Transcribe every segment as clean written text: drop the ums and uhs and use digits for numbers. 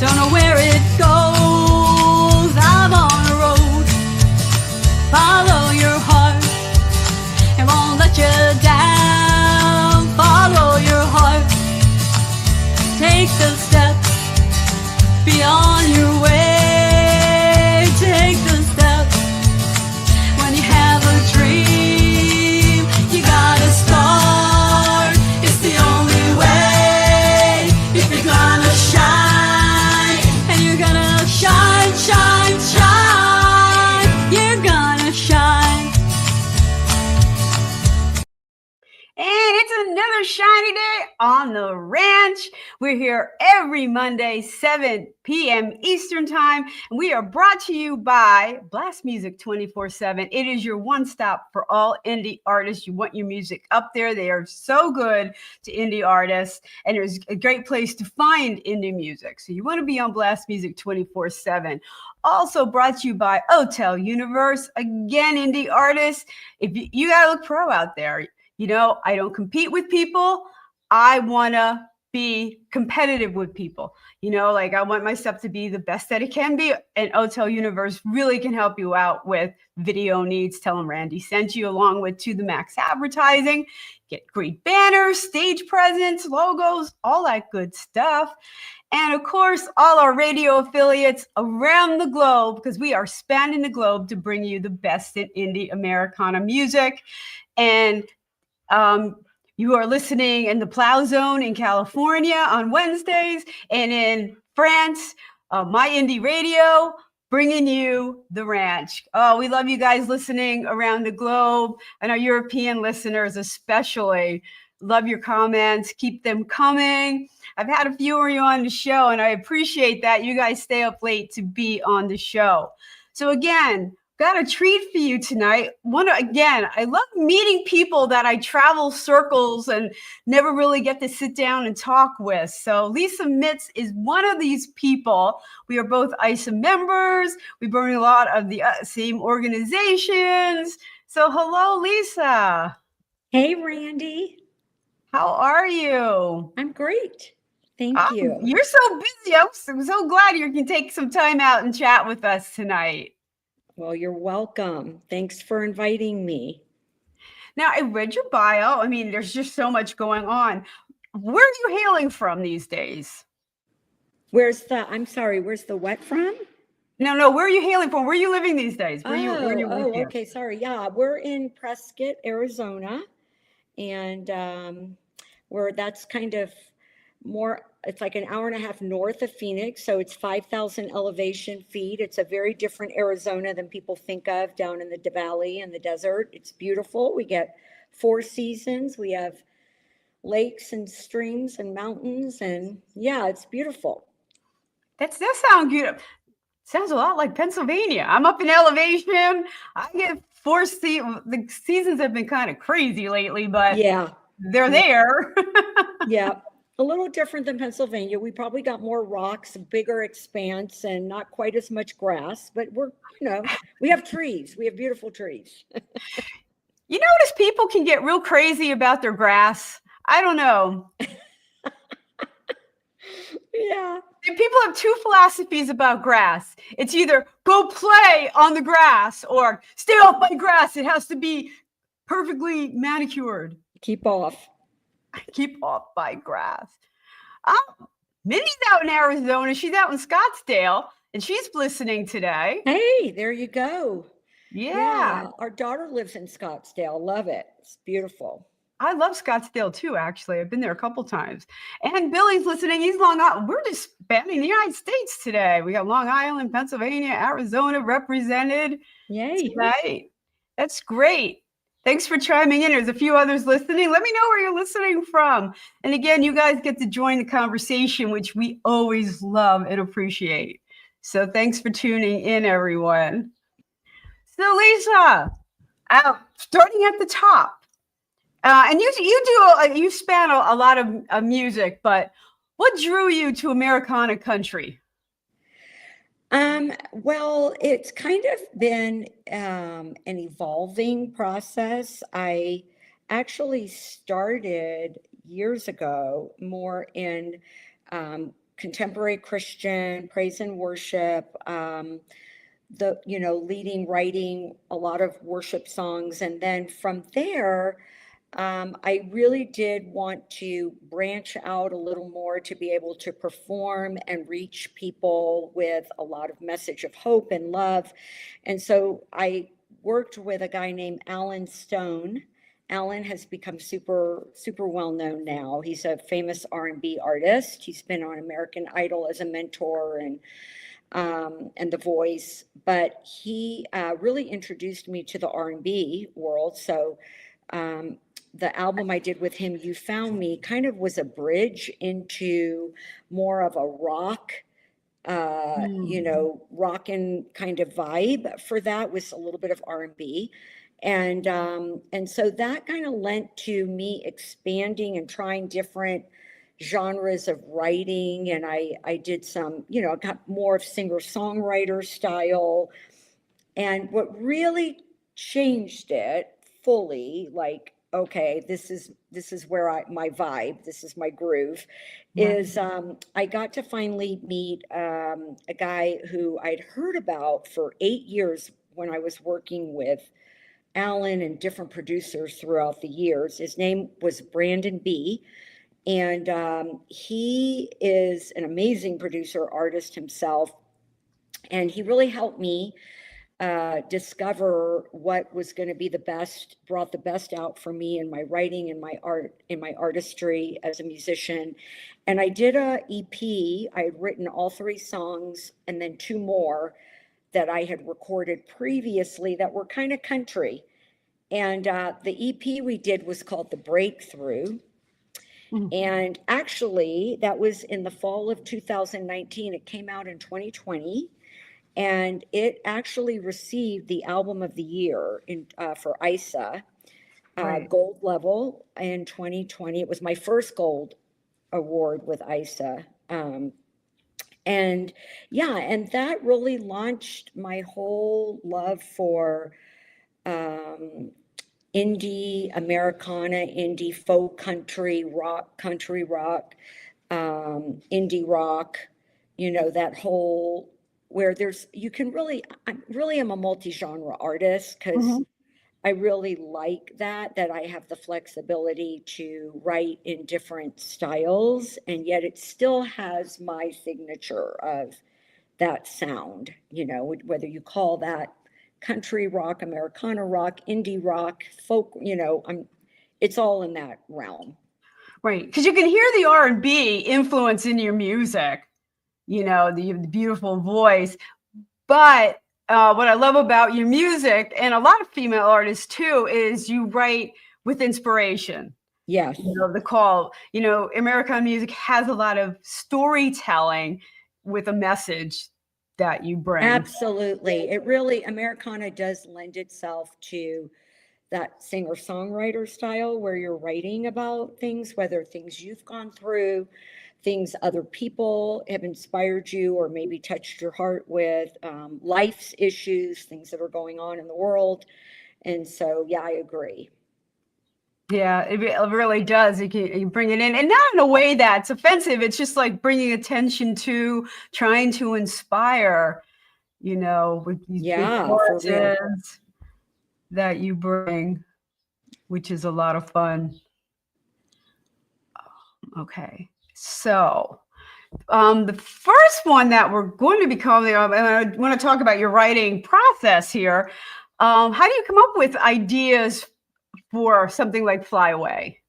Don't know where it goes. I'm on a road. Follow your heart. It won't let you down. Follow your heart. Take the steps beyond your way. Take the steps. When you have a dream, you gotta start. It's the only way. If you're gonna shine, and you're gonna shine, shine, shine. You're gonna shine. And it's another shiny day on the ranch. We're here every Monday, 7 p.m. Eastern Time. And we are brought to you by Blast Music 24/7. It is your one-stop for all indie artists. You want your music up there. They are so good to indie artists. And it's a great place to find indie music. So you want to be on Blast Music 24/7. Also brought to you by Hotel Universe. Again, indie artists. If you got to look pro out there. You know, I don't compete with people. I want to be competitive with people. You know, like I want my stuff to be the best that it can be. And Hotel Universe really can help you out with video needs. Tell them Randie sent you, along with To The Max advertising. Get great banners, stage presence, logos, all that good stuff. And of course, all our radio affiliates around the globe, because we are spanning the globe to bring you the best in indie Americana music. And you are listening in the Plow Zone in California on Wednesdays, and in France, My Indie Radio, bringing you The Ranch. Oh, we love you guys listening around the globe, and our European listeners especially. Love your comments. Keep them coming. I've had a few of you on the show, and I appreciate that. You guys stay up late to be on the show. So again, got a treat for you tonight. I love meeting people that I travel circles and never really get to sit down and talk with. So Lisa Mitz is one of these people. We are both ISA members. We bring a lot of the same organizations. So hello, Lisa. Hey, Randie. How are you? I'm great. Thank you. You're so busy. I'm so glad you can take some time out and chat with us tonight. Well, you're welcome. Thanks for inviting me. Now, I read your bio. I mean, there's just so much going on. Where are you hailing from these days? Where's the what from? No, where are you hailing from? Where are you living these days? Okay, sorry. Yeah, we're in Prescott, Arizona. And that's kind of more, it's like an hour and a half north of Phoenix. So it's 5,000 elevation feet. It's a very different Arizona than people think of down in the valley and the desert. It's beautiful. We get 4 seasons. We have lakes and streams and mountains. And yeah, it's beautiful. That sounds good. Sounds a lot like Pennsylvania. I'm up in elevation. I get 4 seasons. The seasons have been kind of crazy lately, but yeah, they're there. Yeah. A little different than Pennsylvania. We probably got more rocks, bigger expanse, and not quite as much grass, but we have trees. We have beautiful trees. You notice people can get real crazy about their grass. I don't know. Yeah. People have 2 philosophies about grass. It's either go play on the grass or stay off my grass. It has to be perfectly manicured. Keep off my grass. Minnie's out in Arizona. She's out in Scottsdale, and she's listening today. Hey, there you go. Yeah. Our daughter lives in Scottsdale. Love it. It's beautiful. I love Scottsdale too, actually. I've been there a couple times. And Billy's listening. He's Long Island. We're just spanning the United States today. We got Long Island, Pennsylvania, Arizona represented. Yay. Tonight. That's great. Thanks for chiming in. There's a few others listening. Let me know where you're listening from. And again, you guys get to join the conversation, which we always love and appreciate. So thanks for tuning in, everyone. So Lisa, starting at the top, and you span a lot of music, but what drew you to Americana country? Well, it's kind of been an evolving process. I actually started years ago more in contemporary Christian praise and worship, leading, writing a lot of worship songs. And then from there, I really did want to branch out a little more to be able to perform and reach people with a lot of message of hope and love. And so I worked with a guy named Alan Stone. Alan has become super, super well known now. He's a famous R&B artist. He's been on American Idol as a mentor and The Voice, but he really introduced me to the R&B world. So the album I did with him, You Found Me, kind of was a bridge into more of a rock, rockin' kind of vibe for that, with a little bit of R&B. And so that kind of lent to me expanding and trying different genres of writing. And I did some, got more of singer-songwriter style. And what really changed it fully, like, okay, this is where my vibe, this is my groove, is I got to finally meet a guy who I'd heard about for 8 years when I was working with Alan and different producers throughout the years. His name was Brandon B. And he is an amazing producer, artist himself. And he really helped me discover what was going to be the best, brought the best out for me in my writing and my art, in my artistry as a musician. And I did a EP. I had written all 3 songs and then 2 more that I had recorded previously that were kind of country. And the EP we did was called The Breakthrough. And actually, that was in the fall of 2019. It came out in 2020. And it actually received the Album of the Year for ISA, gold level in 2020. It was my first gold award with ISA. And that really launched my whole love for indie Americana, indie folk country rock, indie rock, that whole, where I really am a multi-genre artist, because I really like that I have the flexibility to write in different styles, and yet it still has my signature of that sound, whether you call that country rock, Americana rock, indie rock, folk, it's all in that realm. Right, because you can hear the R&B influence in your music, the beautiful voice. But what I love about your music, and a lot of female artists too, is you write with inspiration. Yes. The call, Americana music has a lot of storytelling with a message that you bring. Absolutely. It really, Americana does lend itself to that singer-songwriter style, where you're writing about things, whether things you've gone through, things other people have inspired you or maybe touched your heart with, life's issues, things that are going on in the world. And so, yeah, I agree. Yeah, it really does. You bring it in, and not in a way that's offensive. It's just like bringing attention to, trying to inspire, with these big words that you bring, which is a lot of fun. Okay, so the first one that we're going to be covering, and I want to talk about your writing process here. How do you come up with ideas for something like Fly Away?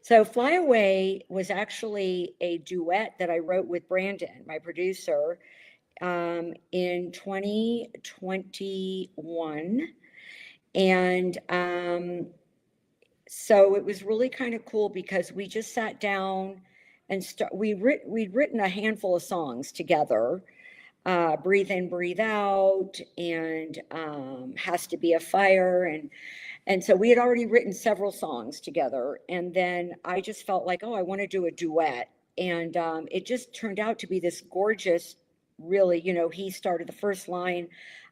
So Fly Away was actually a duet that I wrote with Brandon, my producer, in 2021. And so it was really kind of cool, because we just sat down and we'd written a handful of songs together, Breathe In, Breathe Out, and Has to Be a Fire. And so we had already written several songs together. And then I just felt like, I want to do a duet. And it just turned out to be this gorgeous, really, he started the first line,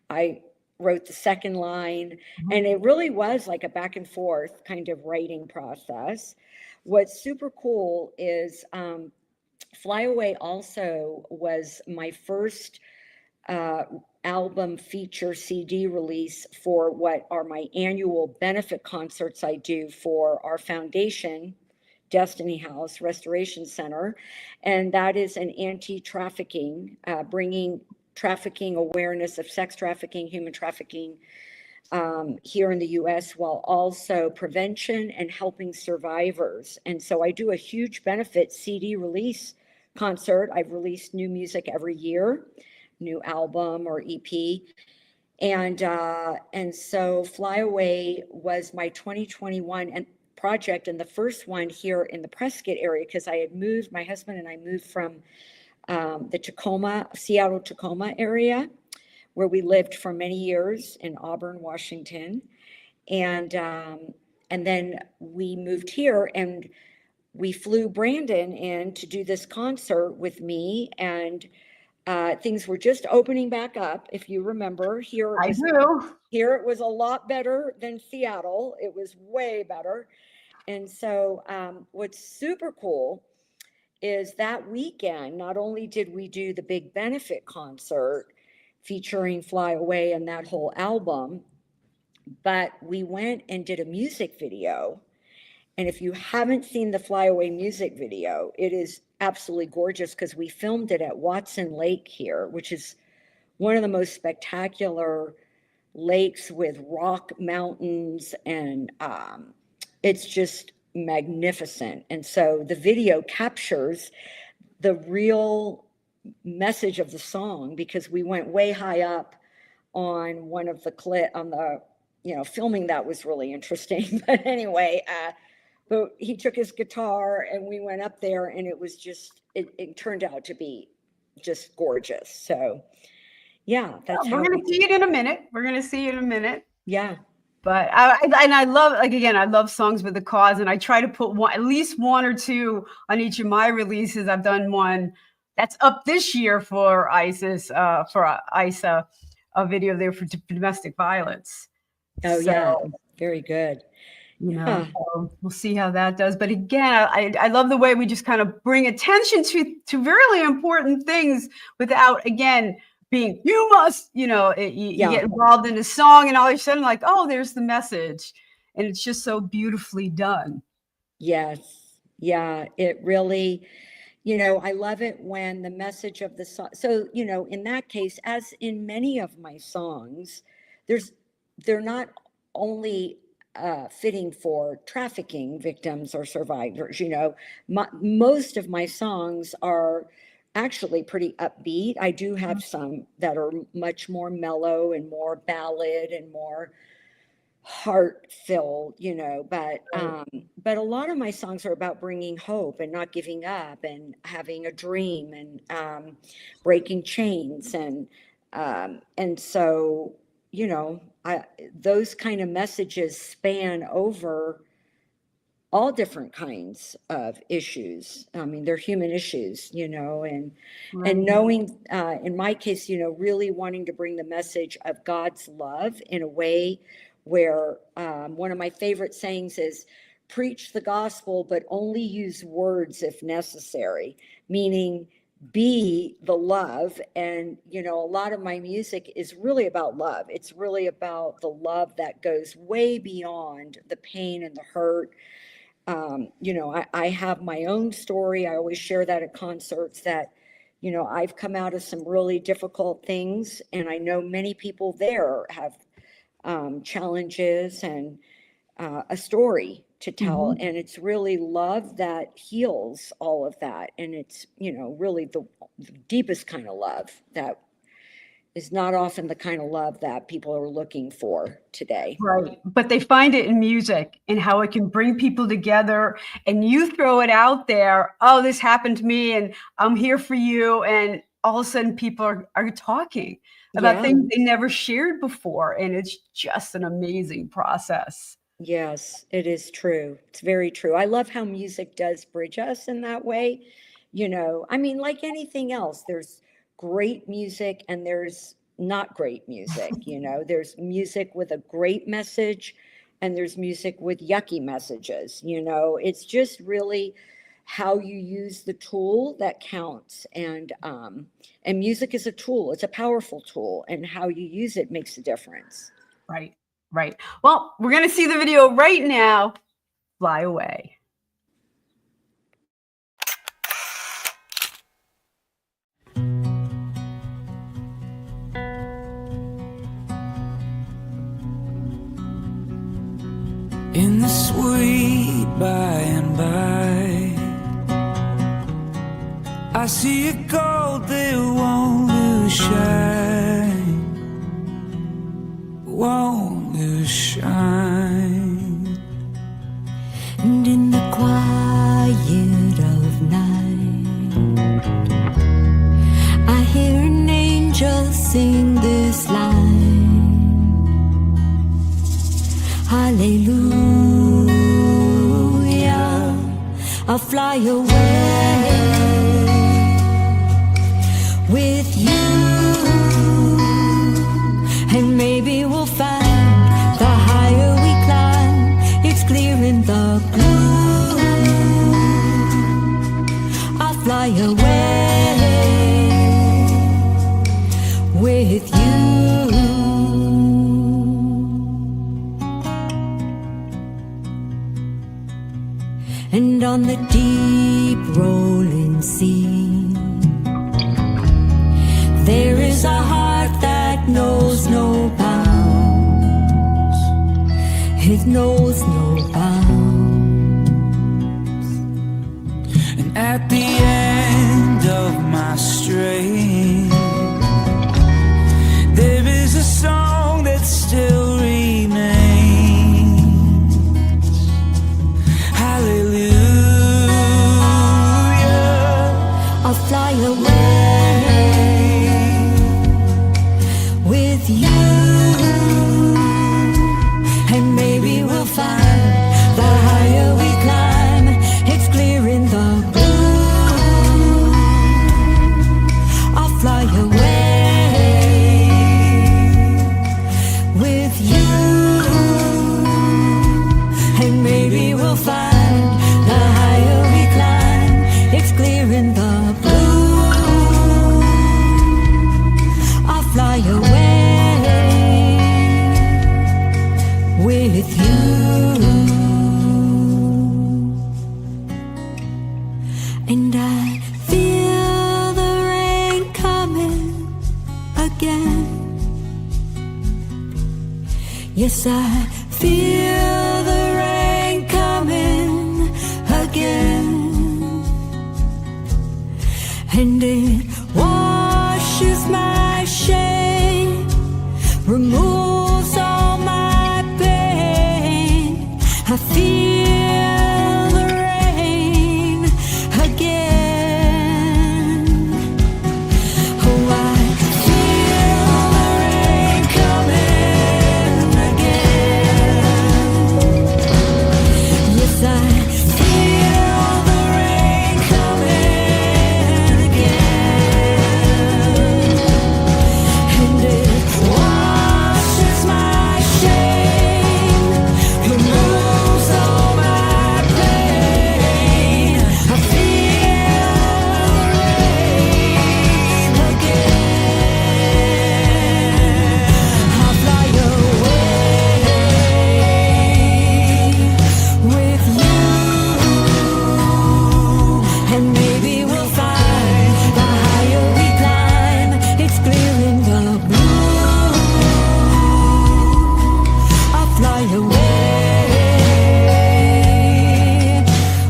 I wrote the second line, and it really was like a back and forth kind of writing process. What's super cool is Fly Away also was my first uh, album feature CD release for what are my annual benefit concerts I do for our foundation, Destiny House Restoration Center. And that is an anti-trafficking, bringing trafficking awareness of sex trafficking, human trafficking here in the US, while also prevention and helping survivors. And so I do a huge benefit CD release concert. I've released new music every year, new album or EP. And so Fly Away was my 2021 project, and the first one here in the Prescott area, because I had moved, my husband and I moved from the Seattle Tacoma area, where we lived for many years in Auburn, Washington. And then we moved here, and we flew Brandon in to do this concert with me, and things were just opening back up. If you remember, here it was a lot better than Seattle. It was way better. And so what's super cool is that weekend, not only did we do the big benefit concert featuring Fly Away and that whole album, but we went and did a music video. And if you haven't seen the Fly Away music video, it is absolutely gorgeous, because we filmed it at Watson Lake here, which is one of the most spectacular lakes with rock mountains, and it's just magnificent. And so the video captures the real message of the song, because we went way high up on one of the on the, filming that was really interesting. But anyway, but he took his guitar and we went up there, and it was just, it turned out to be just gorgeous. So yeah, that's we're going to see it in a minute. We're going to see it in a minute. Yeah. But I love, like, again, I love songs with a cause, and I try to put at least one or two on each of my releases. I've done one that's up this year for ISIS, for ISA, a video there for domestic violence. Oh, so, yeah, very good. So we'll see how that does. But again, I love the way we just kind of bring attention to really important things without, again, being, you must, you get involved in a song, and all of a sudden, like, oh, there's the message. And it's just so beautifully done. Yes. Yeah, it really, I love it when the message of the song. So, in that case, as in many of my songs, they're not only fitting for trafficking victims or survivors. Most of my songs are actually pretty upbeat. I do have some that are much more mellow and more ballad and more heart-filled, but a lot of my songs are about bringing hope and not giving up and having a dream and breaking chains, and so those kind of messages span over all different kinds of issues. I mean, they're human issues, and knowing, in my case, really wanting to bring the message of God's love in a way where one of my favorite sayings is, preach the gospel, but only use words if necessary, meaning be the love. And, a lot of my music is really about love. It's really about the love that goes way beyond the pain and the hurt. I have my own story. I always share that at concerts, that, I've come out of some really difficult things, and I know many people there have challenges and a story to tell. Mm-hmm. And it's really love that heals all of that. And it's, really the deepest kind of love that is not often the kind of love that people are looking for today. Right. But they find it in music and how it can bring people together, and you throw it out there. Oh, this happened to me and I'm here for you. And all of a sudden people are talking about things they never shared before. And it's just an amazing process. Yes, it is true. It's very true. I love how music does bridge us in that way. I mean, like anything else, there's great music and there's not great music. There's music with a great message and there's music with yucky messages. It's just really how you use the tool that counts. And music is a tool. It's a powerful tool, and how you use it makes a difference. Right, right. Well, we're going to see the video right now. Fly away. In the sweet by and by, I see a gold that won't lose shine, won't lose shine. And in the quiet of night, I hear an angel sing this line. Hallelujah, I'll fly away with you, and maybe we'll find the higher we climb, it's clear in the blue. I'll fly away with you. And on the deep rolling sea, there is a heart that knows no bounds. It knows no bounds. And at the end of my string, there is a song that still remains. Hallelujah, I'll fly away with you, and maybe we'll find the higher we climb, it's clear in the blue. I'll fly away with you, and maybe we'll find the higher we climb, it's clear in the blue. I'll fly away with you. And I feel the rain coming again. Yes, I feel the rain coming again. And it washes my shame, removes all my pain. I feel the rain again. Oh, I feel the rain coming again. Yes, I feel the rain coming again. And it washes my shame, removes all my pain. I feel the rain again. I'll fly away with you, and maybe we'll find the higher we climb, it's clear in the blue. I'll fly away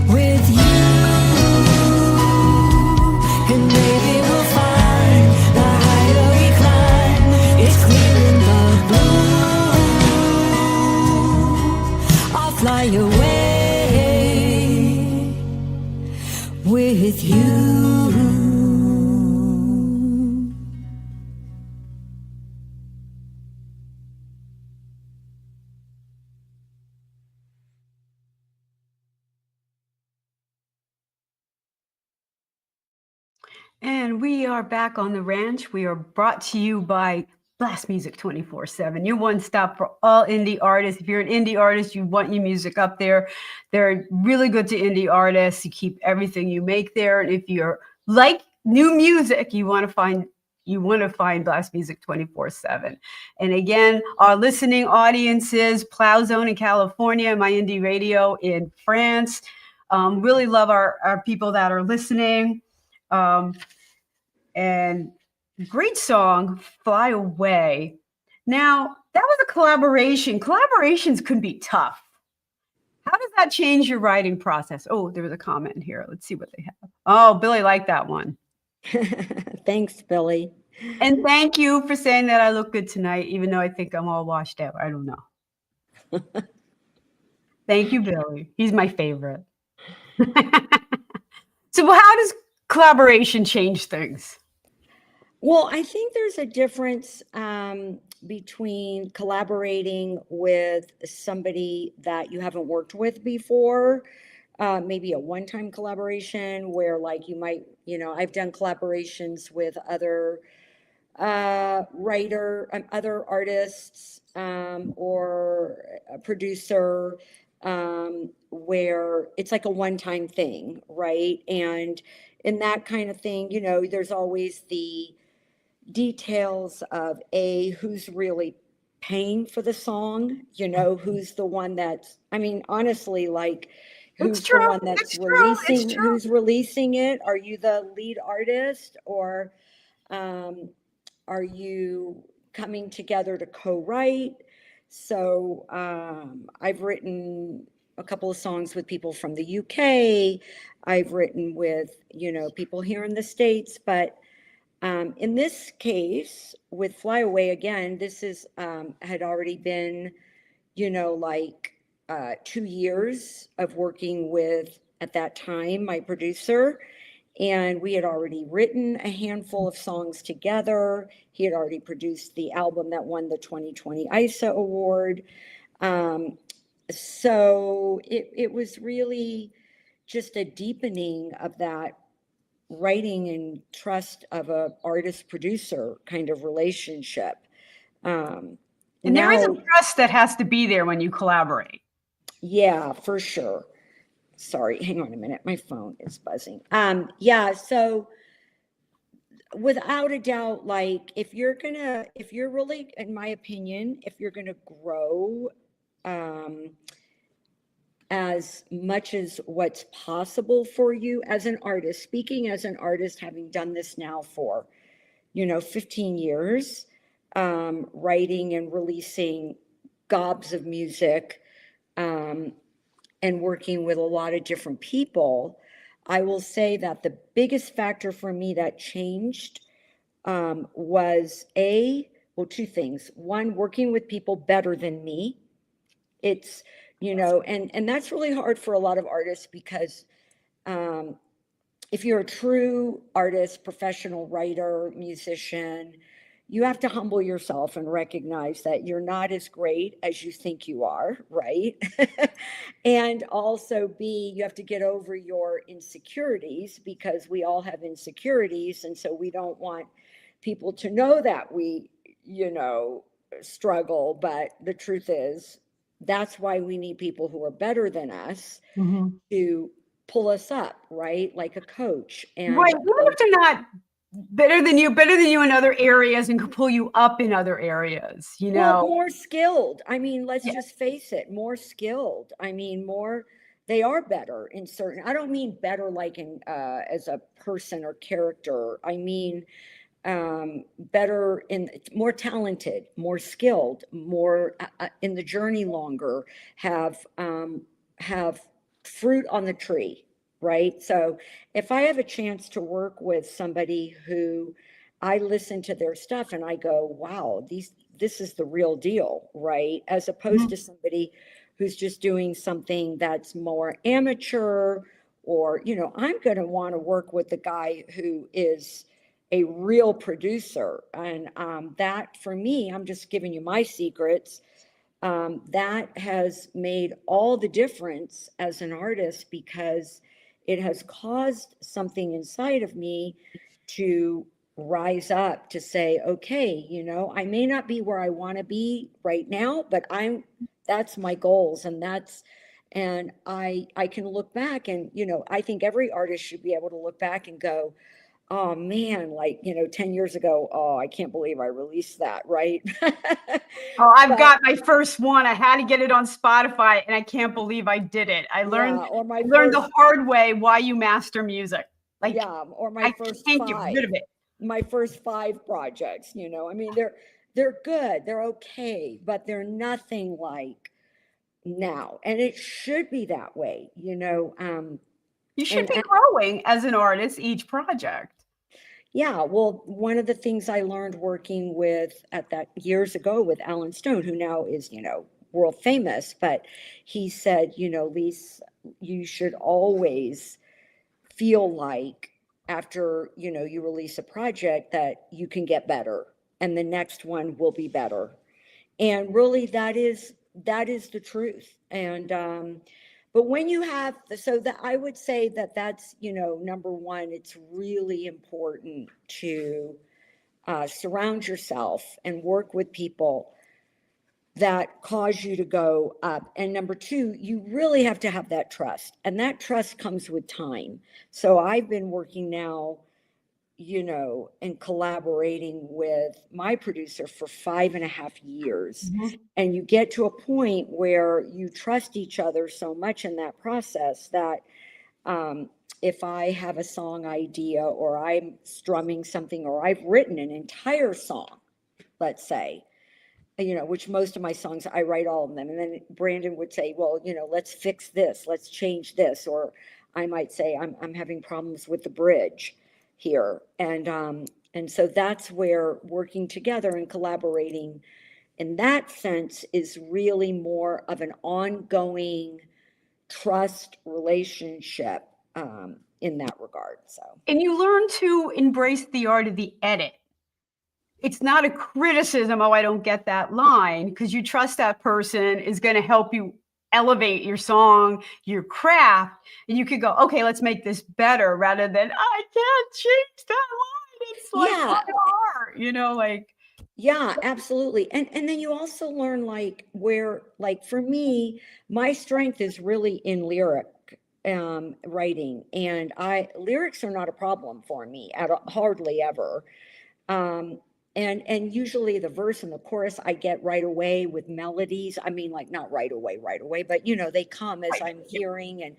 with you, and maybe we'll find the higher we climb, it's clear in the blue. I'll fly away with you. And we are back on the ranch. We are brought to you by Blast Music 24/7. Your one stop for all indie artists. If you're an indie artist, you want your music up there. They're really good to indie artists. You keep everything you make there. And if you're like new music, you want to find Blast Music 24/7. And again, our listening audiences, Plow Zone in California, My Indie Radio in France. Really love our people that are listening. And great song, Fly Away. Now, that was a collaboration. Collaborations can be tough. How does that change your writing process? Oh, there was a comment here. Let's see what they have. Oh, Billy liked that one. Thanks, Billy. And thank you for saying that I look good tonight, even though I think I'm all washed out. I don't know. Thank you, Billy. He's my favorite. So how does collaboration change things? Well, I think there's a difference between collaborating with somebody that you haven't worked with before, maybe a one-time collaboration where like you might, I've done collaborations with other other artists or a producer where it's like a one-time thing, right? And in that kind of thing, there's always the details of who's really paying for the song, who's the one that's, honestly, like who's the one that's who's releasing it? Are you the lead artist, or are you coming together to co-write? So I've written a couple of songs with people from the UK. I've written with, people here in the States, but in this case, with Fly Away, again, this is had already been, 2 years of working with, at that time, my producer. And we had already written a handful of songs together. He had already produced the album that won the 2020 ISA award. So it was really just a deepening of that writing and trust of a artist producer kind of relationship. And there is a trust that has to be there when you collaborate. Yeah, for sure. Sorry, hang on a minute. My phone is buzzing. Yeah, so without a doubt, like if you're really, in my opinion, if you're gonna grow as much as what's possible for you as an artist, speaking as an artist, having done this now for, 15 years, writing and releasing gobs of music, and working with a lot of different people, I will say that the biggest factor for me that changed was two things. One, working with people better than me. It's, and that's really hard for a lot of artists because if you're a true artist, professional writer, musician, you have to humble yourself and recognize that you're not as great as you think you are, right? And also you have to get over your insecurities, because we all have insecurities. And so we don't want people to know that we, struggle. But the truth is, that's why we need people who are better than us to pull us up, right? Like a coach. And right, even if they're not better than you in other areas and can pull you up in other areas, Well, more skilled. Let's just face it, more skilled. They are better in certain, I don't mean better like in as a person or character. I mean better in, more talented, more skilled, more in the journey longer, have fruit on the tree, right? So if I have a chance to work with somebody who I listen to their stuff and I go, wow, this is the real deal, right? As opposed to somebody who's just doing something that's more amateur, or, I'm going to want to work with the guy who is a real producer. And that, for me, I'm just giving you my secrets. That has made all the difference as an artist, because it has caused something inside of me to rise up to say, okay, you know, I may not be where I want to be right now, but that's my goals. And I can look back and, you know, I think every artist should be able to look back and go, oh man, like, you know, 10 years ago, oh, I can't believe I released that. Right. Oh, I've But got my first one. I had to get it on Spotify, and I can't believe I did it. I learned yeah, or my the hard way why you master music. Like, yeah, or my I first can't get rid of it. my first 5 projects, you know, I mean, they're good, they're okay, but they're nothing like now. And it should be that way, you know. You should And be growing as an artist each project. yeah, well, one of the things I learned working with at that years ago with Alan Stone, who now is, you know, world famous, but he said, you know, Lise, you should always feel like after, you know, you release a project that you can get better and the next one will be better. And really that is the truth. And but when you have so that I would say that that's, you know, number one, it's really important to surround yourself and work with people that cause you to go up. And number two, you really have to have that trust. And that trust comes with time. So I've been working now, you know, and collaborating with my producer for 5.5 years. Mhm. And you get to a point where you trust each other so much in that process that if I have a song idea or I'm strumming something or I've written an entire song, let's say, you know, which most of my songs, I write all of them. And then Brandon would say, well, you know, let's fix this, let's change this. Or I might say, I'm having problems with the bridge here. And so that's where working together and collaborating in that sense is really more of an ongoing trust relationship in that regard. So, And you learn to embrace the art of the edit. It's not a criticism, oh, I don't get that line, because you trust that person is going to help you elevate your song, your craft, and you could go, okay, let's make this better, rather than I can't change that line. It's like yeah, my heart, you know, like. yeah, absolutely. And then you also learn like where, like for me, my strength is really in lyric writing, and lyrics are not a problem for me at hardly ever. Um, and usually the verse and the chorus I get right away with melodies. I mean, like not right away, but you know, they come as I'm hearing and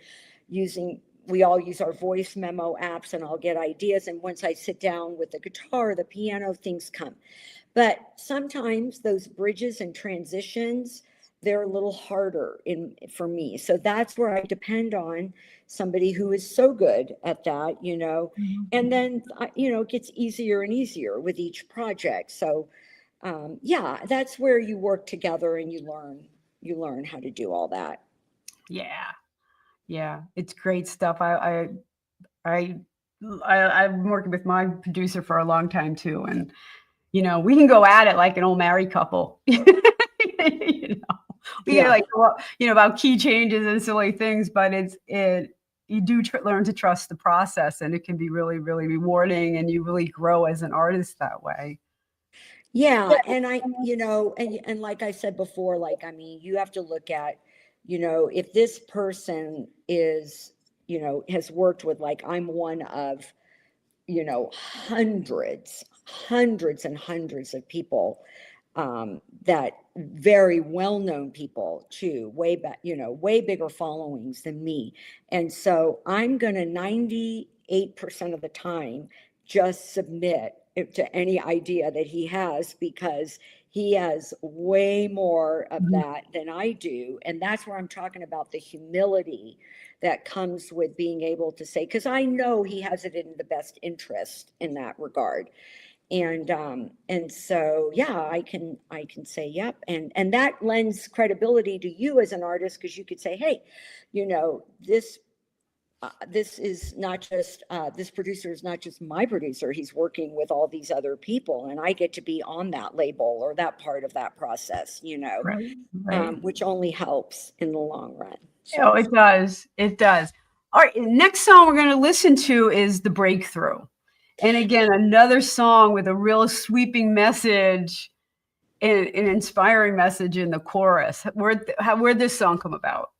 using. We all use our voice memo apps, and I'll get ideas. And once I sit down with the guitar, the piano, things come. But sometimes those bridges and transitions, they're a little harder for me. So that's where I depend on somebody who is so good at that, you know. And then, you know, it gets easier and easier with each project. So yeah, that's where you work together and you learn how to do all that. Yeah, it's great stuff. I've been working with my producer for a long time too, and you know, we can go at it like an old married couple. You know, we can like go up, you know, about key changes and silly things, but you do learn to trust the process, and it can be really, really rewarding, and you really grow as an artist that way. Yeah, and you know, and like I said before, like I mean, you have to look at, you know, if this person is, you know, has worked with, like I'm one of, you know, hundreds and hundreds of people that very well-known people too, way back, you know, way bigger followings than me. And so I'm going to 98% of the time just submit it to any idea that he has, because he has way more of that than I do. And that's where I'm talking about the humility that comes with being able to say, because I know he has it in the best interest in that regard. And so yeah, I can say yep, and that lends credibility to you as an artist, because you could say, hey, you know, this is not just this producer is not just my producer, he's working with all these other people, and I get to be on that label or that part of that process, you know. Right. Which only helps in the long run. So. Oh, it does. All right, next song we're going to listen to is The Breakthrough. And again, another song with a real sweeping message and an inspiring message in the chorus. Where'd this song come about?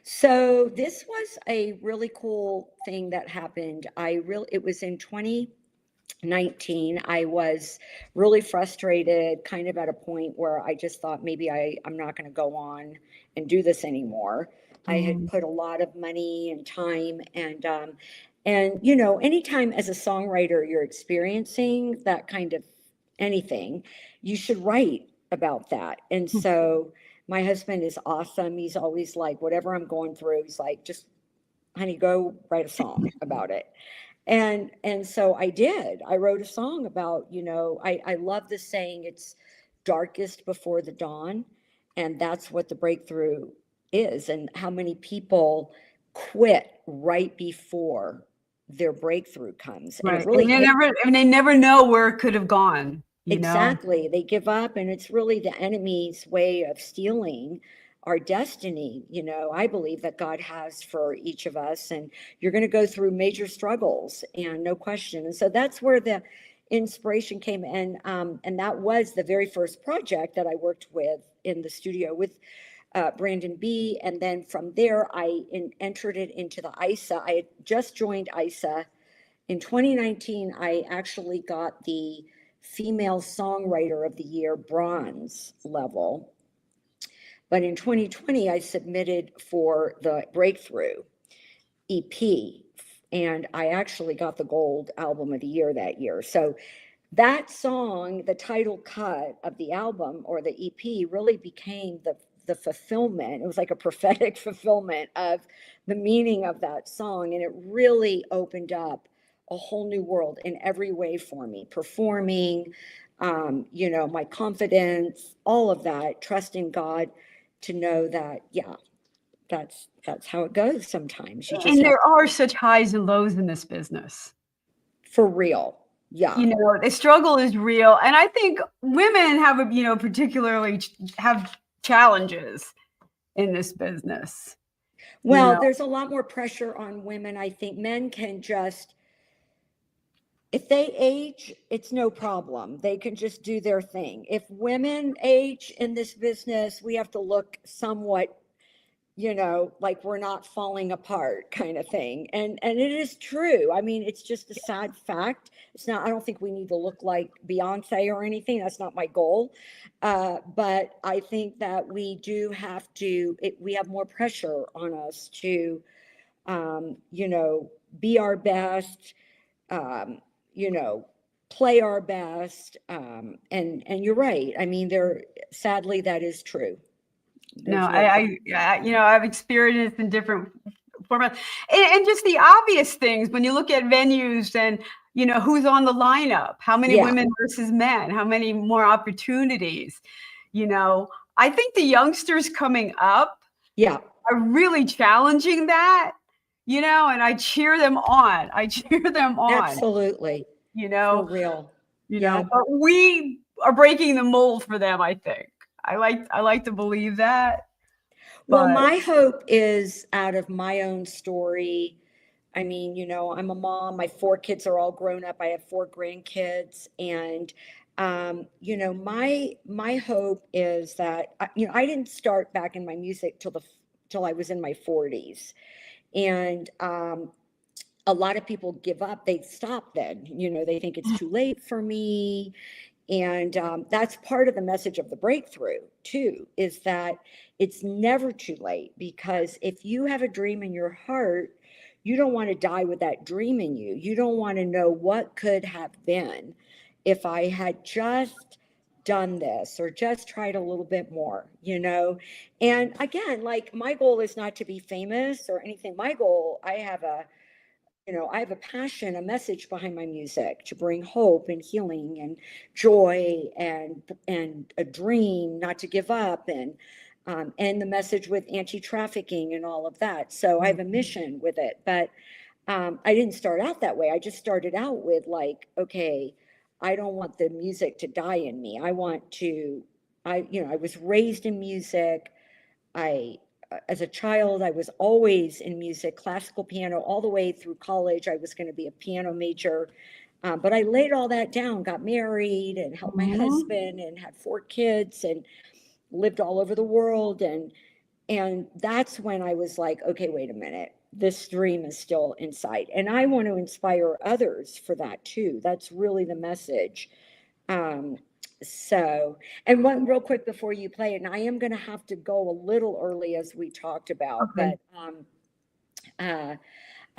So this was a really cool thing that happened. It was in 2019. I was really frustrated, kind of at a point where I just thought maybe I'm not going to go on and do this anymore. I had put a lot of money and time and you know, anytime as a songwriter you're experiencing that kind of anything, you should write about that. And so my husband is awesome. He's always like, whatever I'm going through, he's like, just honey, go write a song about it. And so I did. I wrote a song about, you know, I love the saying, it's darkest before the dawn. And that's what the breakthrough is. And how many people quit right before their breakthrough comes. And it Right. really And they never know where it could have gone, you know? exactly. They give up, and it's really the enemy's way of stealing our destiny. You know, I believe that God has for each of us, and you're going to go through major struggles, and no question. And so that's where the inspiration came in. And that was the very first project that I worked with in the studio with Brandon B. And then from there, I entered it into the ISA. I had just joined ISA. In 2019, I actually got the Female Songwriter of the Year bronze level. But in 2020, I submitted for the Breakthrough EP, and I actually got the gold album of the year that year. So that song, the title cut of the album or the EP, really became the fulfillment. It was like a prophetic fulfillment of the meaning of that song. And it really opened up a whole new world in every way for me, performing, you know, my confidence, all of that, trusting God to know that, yeah, that's how it goes sometimes. You just And have there are such highs and lows in this business. for real. Yeah. You know, the struggle is real. And I think women have, you know, particularly have challenges in this business. Well, know? there's a lot more pressure on women. I think men can just, if they age, it's no problem. They can just do their thing. If women age in this business, we have to look somewhat, you know, like we're not falling apart kind of thing. And it is true. I mean, it's just a sad fact. It's not, I don't think we need to look like Beyonce or anything. That's not my goal. But I think that we do have to, we have more pressure on us to, you know, be our best, you know, play our best. And you're right. I mean, sadly, that is true. No, I, you know, I've experienced in different formats, and just the obvious things when you look at venues and, you know, who's on the lineup, how many women versus men, how many more opportunities, you know. I think the youngsters coming up are really challenging that, you know, and I cheer them on. Absolutely. You know, for real. You know, but we are breaking the mold for them, I think. I like to believe that. Well, my hope is out of my own story. I mean, you know, I'm a mom. My 4 kids are all grown up. I have 4 grandkids, and you know, my hope is that you know, I didn't start back in my music till I was in my 40s, and a lot of people give up. They stop then. You know, they think it's too late for me. And that's part of the message of the breakthrough too, is that it's never too late, because if you have a dream in your heart, you don't want to die with that dream in you. You don't want to know what could have been if I had just done this or just tried a little bit more, you know. And again, like, my goal is not to be famous or anything. My goal, I have a passion, a message behind my music to bring hope and healing and joy and a dream not to give up, and the message with anti-trafficking and all of that. So I have a mission with it, but I didn't start out that way. I just started out with like, okay, I don't want the music to die in me. I was raised in music. I as a child, I was always in music, classical piano, all the way through college. I was going to be a piano major. But I laid all that down, got married and helped my husband and had 4 kids and lived all over the world. And that's when I was like, okay, wait a minute, this dream is still inside. And I want to inspire others for that too. That's really the message. And one real quick before you play, and I am going to have to go a little early as we talked about, Okay. but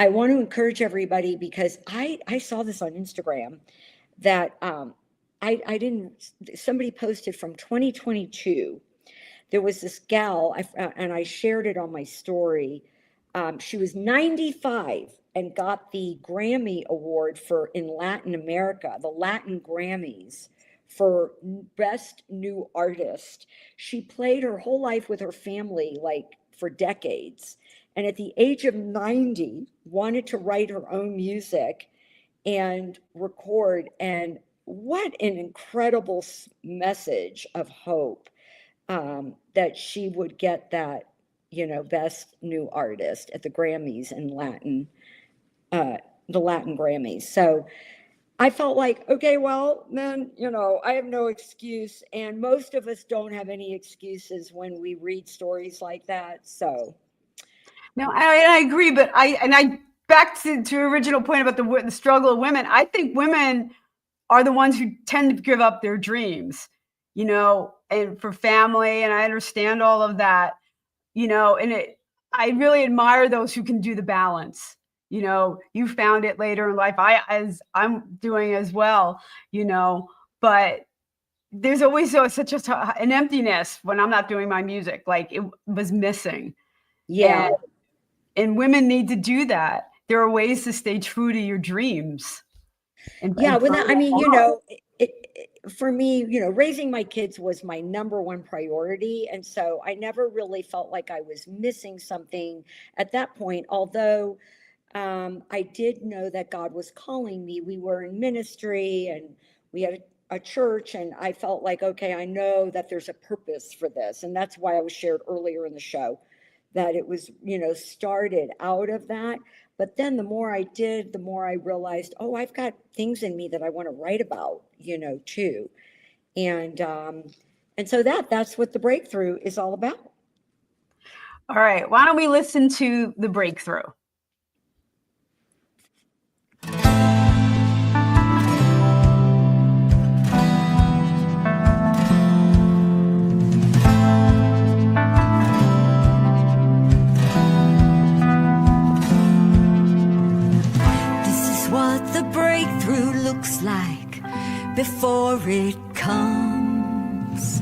I want to encourage everybody, because I saw this on Instagram that I didn't, somebody posted from 2022. There was this gal, and I shared it on my story. She was 95 and got the Grammy Award in Latin America, the Latin Grammys, for Best New Artist. She played her whole life with her family, like for decades. And at the age of 90, wanted to write her own music and record. And what an incredible message of hope, that she would get that, Best New Artist at the Grammys in Latin, the Latin Grammys. So I felt like, okay, well, then, I have no excuse. And most of us don't have any excuses when we read stories like that. So. No, I agree, but I back to original point about the struggle of women. I think women are the ones who tend to give up their dreams, and for family, and I understand all of that, and I really admire those who can do the balance. You found it later in life, I'm doing as well, but there's always such an emptiness when I'm not doing my music, like it was missing. Yeah. And women need to do that. There are ways to stay true to your dreams. For me, raising my kids was my number one priority. And so I never really felt like I was missing something at that point. Although I did know that God was calling me. We were in ministry and we had a church, and I felt like, okay, I know that there's a purpose for this. And that's why I was shared earlier in the show that it was, started out of that. But then the more I did, the more I realized, oh, I've got things in me that I want to write about, too. And so that's what the breakthrough is all about. All right. Why don't we listen to the breakthrough? Looks like before it comes.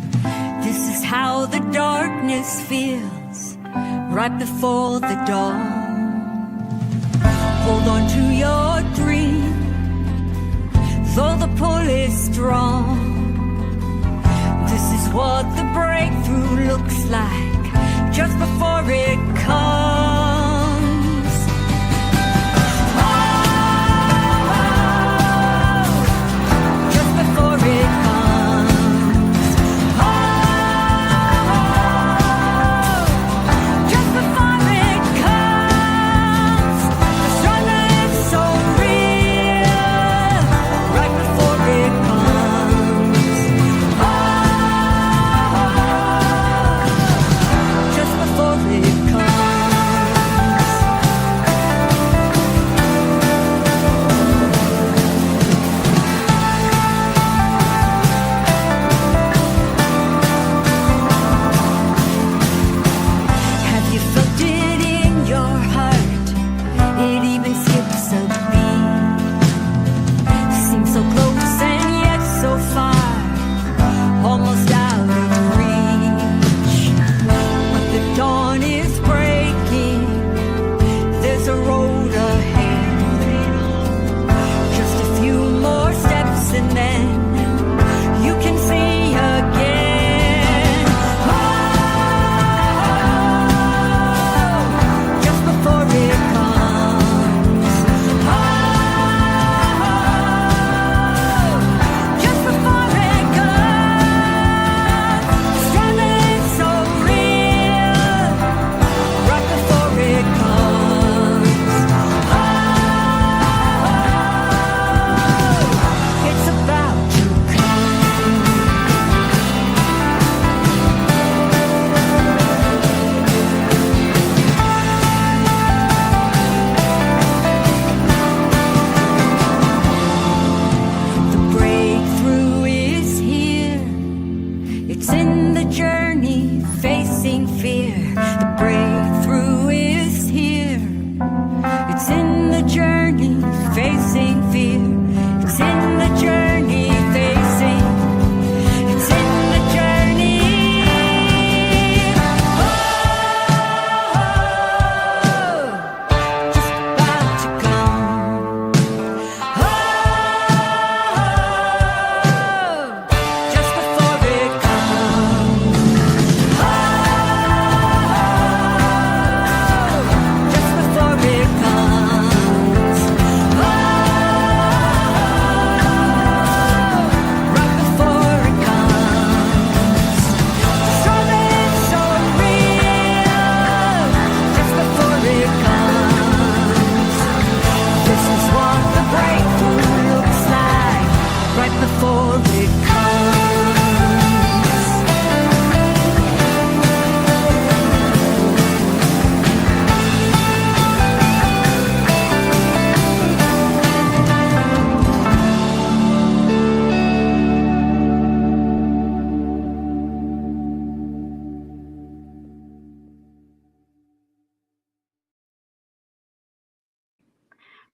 This is how the darkness feels right before the dawn. Hold on to your dream, though the pull is strong. This is what the breakthrough looks like just before it comes. Just before it comes.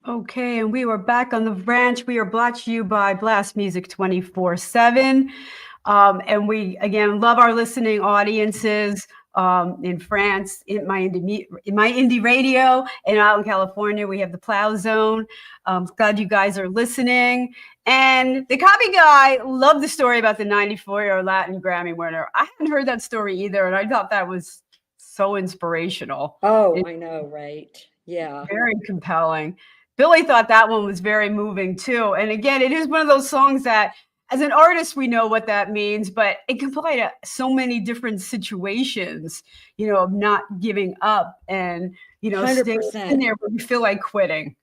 Okay, and we are back on the branch. We are brought to you by Blast Music 24/7. And we, again, love our listening audiences in France, in my indie radio, and out in California, we have the Plow Zone. Glad you guys are listening. And the copy guy loved the story about the 94-year Latin Grammy winner. I hadn't heard that story either, and I thought that was so inspirational. Oh, I know, right? Yeah. Very compelling. Billy thought that one was very moving too. And again, it is one of those songs that, as an artist, we know what that means, but it can apply to so many different situations, of not giving up and, staying 100%. in there when you feel like quitting.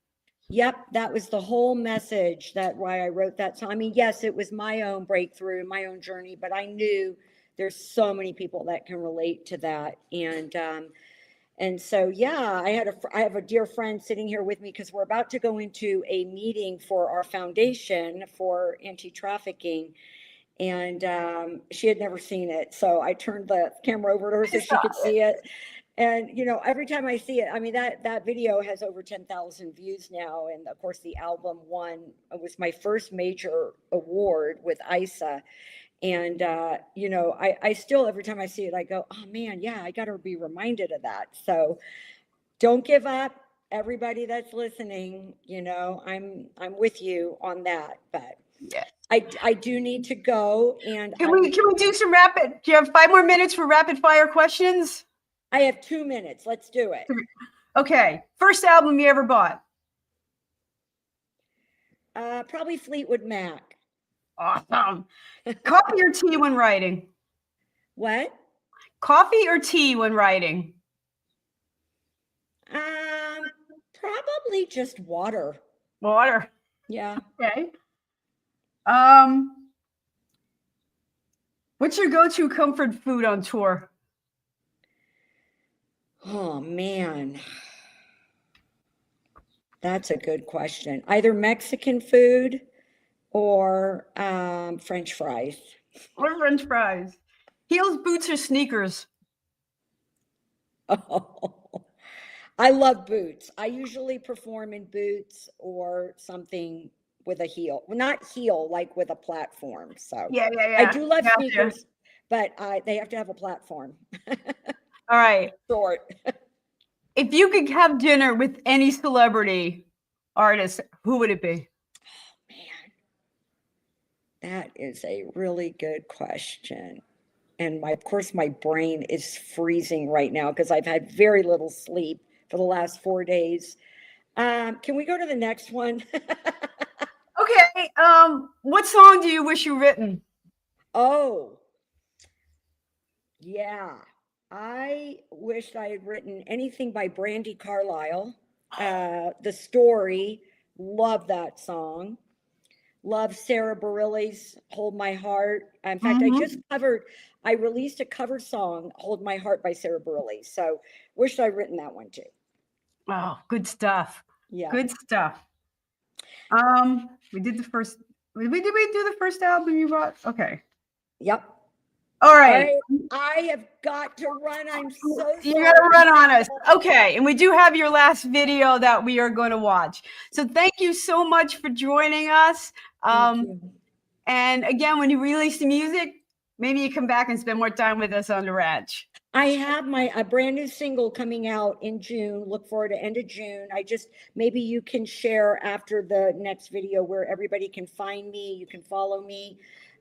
Yep, that was the whole message. That why I wrote that song. I mean, yes, it was my own breakthrough, my own journey, but I knew there's so many people that can relate to that. And so, yeah, I have a dear friend sitting here with me because we're about to go into a meeting for our foundation for anti-trafficking. And she had never seen it. So I turned the camera over to her so she could see it. And, every time I see it, I mean, that video has over 10,000 views now. And of course, the album it was my first major award with ISA. And, I still, every time I see it, I go, oh man, yeah, I got to be reminded of that. So don't give up, everybody that's listening, I'm with you on that, but yeah. I do need to go. And can we do some do you have 5 more minutes for rapid fire questions? I have 2 minutes. Let's do it. Okay. First album you ever bought? Probably Fleetwood Mac. Awesome. Coffee or tea when writing? What? Coffee or tea when writing? Probably just water. Water. Yeah. Okay. What's your go-to comfort food on tour? Oh man. That's a good question. Either Mexican food or French fries. Or French fries. Heels, boots, or sneakers? Oh, I love boots. I usually perform in boots or something with a heel. Well, not heel, like with a platform. So yeah. I do love sneakers, but they have to have a platform. All right. Short. If you could have dinner with any celebrity artist, who would it be? Oh, man. That is a really good question. And of course, my brain is freezing right now because I've had very little sleep for the last 4 days. Can we go to the next one? Okay. What song do you wish you written? Oh, yeah. I wished I had written anything by Brandi Carlile. The Story, love that song. Love Sarah Bareilles' Hold My Heart. In fact, I released a cover song, Hold My Heart by Sarah Bareilles. So wished I'd written that one too. Oh, good stuff. Yeah. Good stuff. Did we do the first album you brought? Okay. Yep. All right. I have got to run. I'm so sorry. You got to run on us. Okay. And we do have your last video that we are going to watch. So thank you so much for joining us. And again, when you release the music, maybe you come back and spend more time with us on the ranch. I have a brand new single coming out in June. Look forward to end of June. Maybe you can share after the next video where everybody can find me. You can follow me.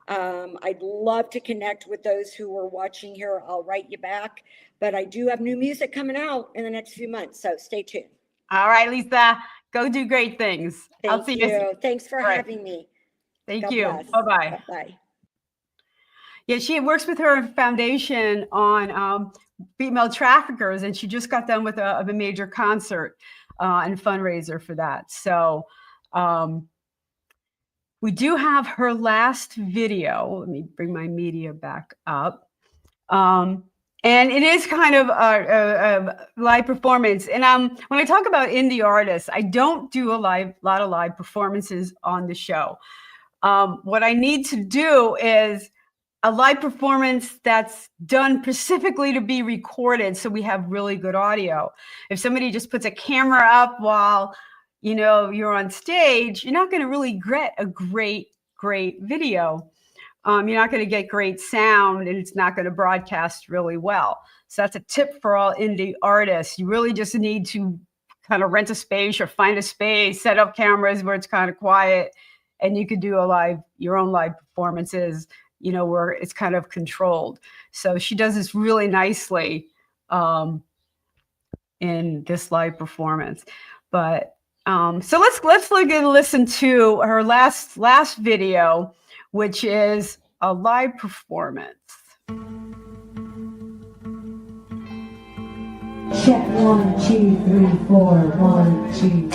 I'd love to connect with those who are watching here. I'll write you back, but I do have new music coming out in the next few months. So stay tuned. All right, Lisa, go do great things. I'll see you. Thanks for having me. Thank you. Bye-bye. Bye. Yeah, she works with her foundation on female traffickers, and she just got done with a major concert and fundraiser for that. So we do have her last video. Let me bring my media back up. And it is kind of a live performance. And when I talk about indie artists, I don't do a lot of live performances on the show. What I need to do is a live performance that's done specifically to be recorded so we have really good audio. If somebody just puts a camera up while you're on stage, you're not going to really get a great video. You're not going to get great sound, and it's not going to broadcast really well. So that's a tip for all indie artists. You really just need to kind of rent a space or find a space, set up cameras where it's kind of quiet, and you could do your own live performances, where it's kind of controlled. So she does this really nicely in this live performance. But so let's look and listen to her last video, which is a live performance. Check 1, 2, 3, 4, 1, 2.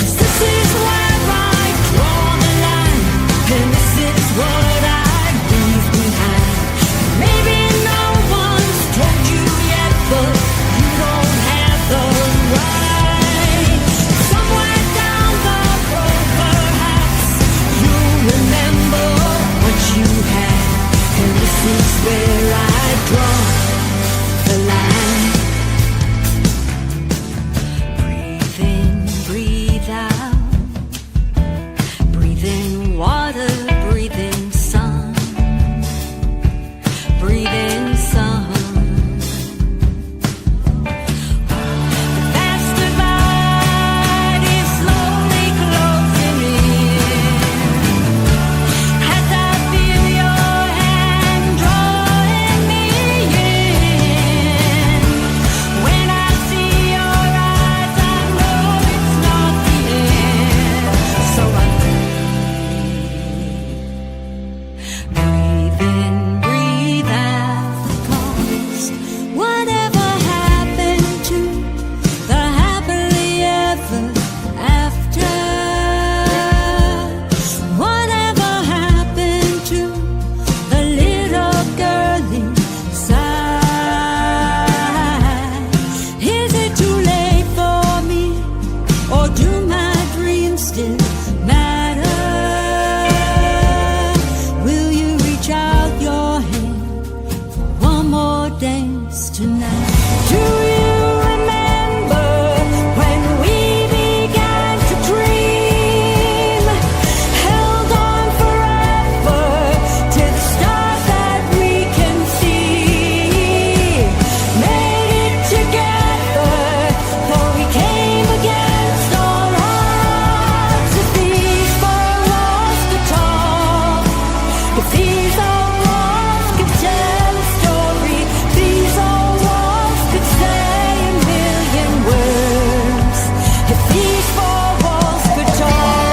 This is where I draw the line, and this is what I leave behind. Maybe no one's told you yet, but you don't have the right. Somewhere down the road, perhaps you'll remember what you had, and this is where I draw the line. Breathe in, breathe out. Breathe in water, breathe in sun. Breathe in sun. The vast divide is slowly closing in. As I feel your hand drawing me in. When I see your eyes, I know it's not the end. So I breathe in, breathe out. 'Cause whatever happened to the happily ever after? Whatever happened to the little girl inside? Is it too late for me, or do my dreams still matter? Will you reach out your hand for one more dance tonight? Do you remember when we began to dream? Held on forever to the stars that we can see. Made it together, though we came against all odds. If these four walls could talk, if these old walls could tell a story, these old walls could say a million words. If these four walls could talk.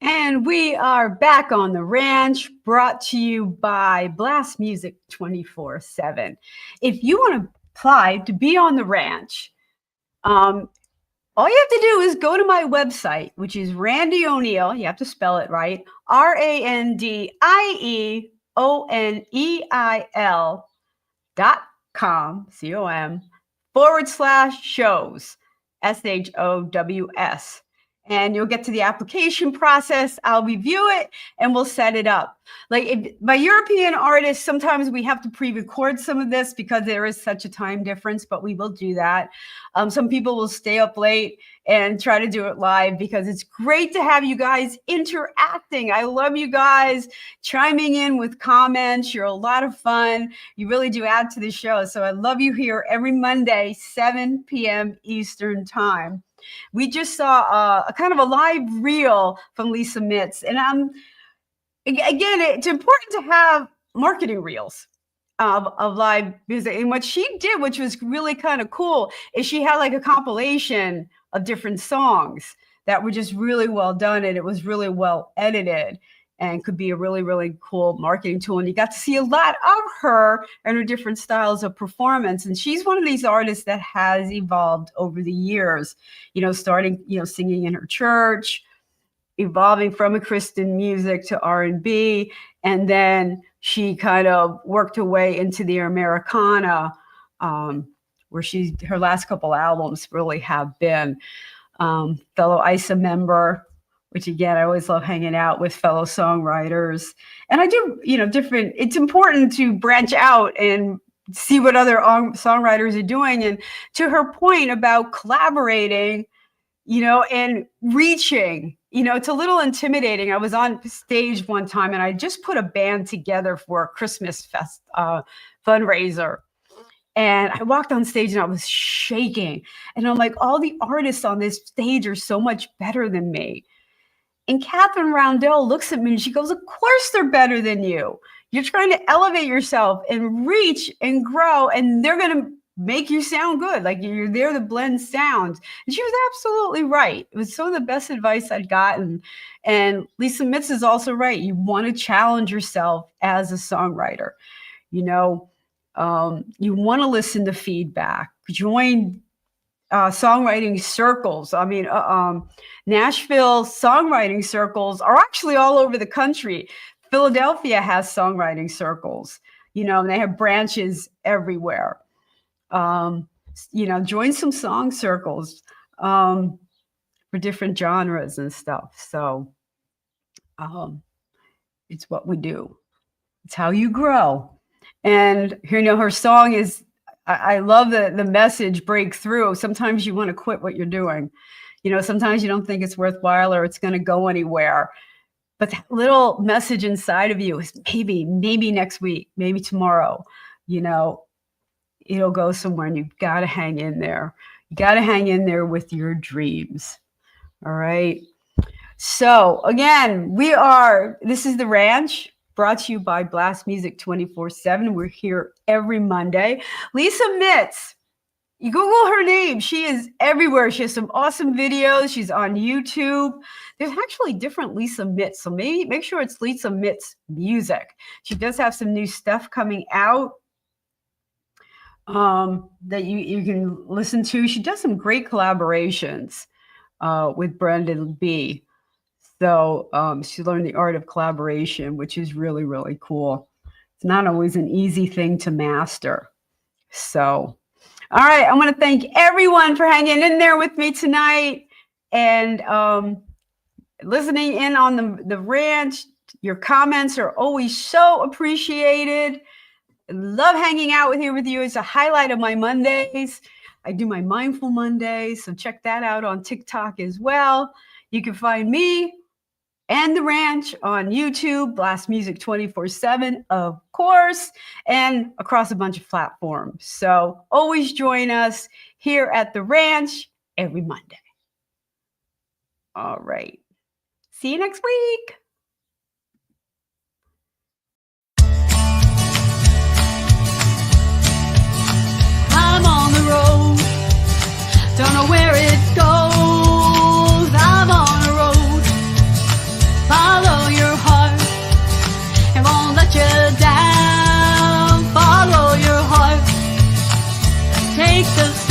And we are back on the ranch, brought to you by Blast Music 24/7. If you want to apply to be on the ranch, all you have to do is go to my website, which is Randie O'Neil. You have to spell it right. RandieOneil.com, COM /shows, SHOWS. And you'll get to the application process. I'll review it and we'll set it up. Like by European artists, sometimes we have to pre-record some of this because there is such a time difference, but we will do that. Some people will stay up late and try to do it live because it's great to have you guys interacting. I love you guys chiming in with comments. You're a lot of fun. You really do add to the show. So I love you here every Monday, 7 p.m. Eastern time. We just saw a kind of a live reel from Lisa Mitz. And again, it's important to have marketing reels of live music. And what she did, which was really kind of cool, is she had like a compilation of different songs that were just really well done. And it was really well edited and could be a really, really cool marketing tool. And you got to see a lot of her and her different styles of performance. And she's one of these artists that has evolved over the years, starting, singing in her church, evolving from a Christian music to R&B. And then she kind of worked her way into the Americana, where her last couple albums really have been. Fellow ISA member, which again, I always love hanging out with fellow songwriters. And I do, different, it's important to branch out and see what other songwriters are doing. And to her point about collaborating, and reaching, it's a little intimidating. I was on stage one time and I just put a band together for a Christmas fundraiser. And I walked on stage and I was shaking. And I'm like, all the artists on this stage are so much better than me. And Catherine Roundell looks at me and she goes, of course they're better than you. You're trying to elevate yourself and reach and grow, and they're going to make you sound good. Like you're there to blend sounds. And she was absolutely right. It was some of the best advice I'd gotten. And Lisa Mitz is also right. You want to challenge yourself as a songwriter. You want to listen to feedback. Join songwriting circles. I mean, Nashville songwriting circles are actually all over the country. Philadelphia has songwriting circles, and they have branches everywhere. Join some song circles for different genres and stuff. So it's what we do. It's how you grow. And her song is, I love the message breakthrough. Sometimes you want to quit what you're doing. Sometimes you don't think it's worthwhile or it's going to go anywhere. But that little message inside of you is maybe next week, maybe tomorrow, it'll go somewhere, and you've got to hang in there. You got to hang in there with your dreams. All right. So again, this is The Ranch, brought to you by Blast Music 24/7. We're here every Monday. Lisa Mitz, you Google her name. She is everywhere. She has some awesome videos. She's on YouTube. There's actually different Lisa Mitz, so maybe make sure it's Lisa Mitz Music. She does have some new stuff coming out that you can listen to. She does some great collaborations with Brendan B. So she learned the art of collaboration, which is really, really cool. It's not always an easy thing to master. So, all right, I want to thank everyone for hanging in there with me tonight and listening in on the ranch. Your comments are always so appreciated. I love hanging out with you. It's a highlight of my Mondays. I do my Mindful Mondays, so check that out on TikTok as well. You can find me and The Ranch on YouTube, Blast Music 24/7, of course, and across a bunch of platforms. So always join us here at The Ranch every Monday. All right. See you next week. I'm on the road, don't know where it goes. I'm on a road, follow your heart, it won't let you down. Follow your heart, take the